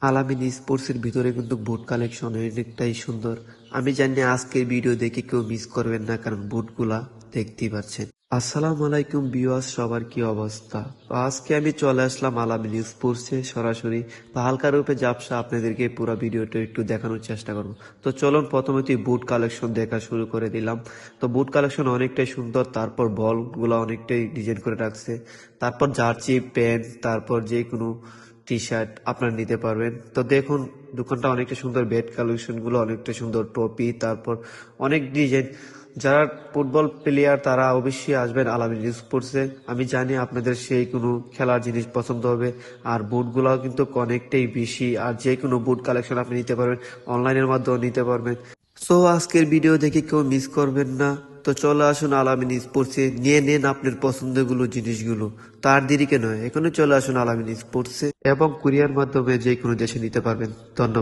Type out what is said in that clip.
আলামিন স্পোর্টসের ভিতরে কিন্তু বুট কালেকশন অনেকটাই সুন্দর। আমি জানি আজকের ভিডিও দেখে কেউ মিস করবেন না, কারণ বুটগুলা দেখতেই পাচ্ছেন। আসসালামু আলাইকুম ভিউয়ার্স, সবার কি অবস্থা? তো আজকে আমি চলে আসলাম আলামিন স্পোর্টসে সরাসরি। তো হালকা রূপে ঝাপসা আপনাদেরকে পুরো ভিডিওটা একটু দেখানোর চেষ্টা করবো। তো চলুন প্রথমে বুট কালেকশন দেখা শুরু করে দিলাম। তো বুট কালেকশন অনেকটাই সুন্দর, তারপর বলগুলো অনেকটাই ডিজাইন করে রাখছে, তারপর জার্সি প্যান্ট, তারপর যে কোনো টি শার্ট আপনারা নিতে পারবেন। তো দেখুন দোকানটা অনেকটা সুন্দর, ব্যাট কালেকশন গুলো অনেকটা সুন্দর, টপি, তারপর অনেক ডিজাইন। যারা ফুটবল প্লেয়ার তারা অবশ্যই আসবেন আলামিন স্পোর্টসে। আমি জানি আপনাদের সেই কোনো খেলার জিনিস পছন্দ হবে। আর বুটগুলাও কিন্তু অনেকটাই বেশি, আর যে কোনো বুট কালেকশন আপনি নিতে পারবেন, অনলাইনের মাধ্যমে নিতে পারবেন। সো আজকের ভিডিও দেখে কেউ মিস করবেন না। তো চলে আসুন আলামিন স্পোর্টসে, নিয়ে নেন আপনার পছন্দগুলো জিনিসগুলো। তার দেরি কেন, এখনই চলে আসুন আলামিন স্পোর্টসে, এবং কুরিয়ার মাধ্যমে যে কোনো দেশে নিতে পারবেন। ধন্যবাদ।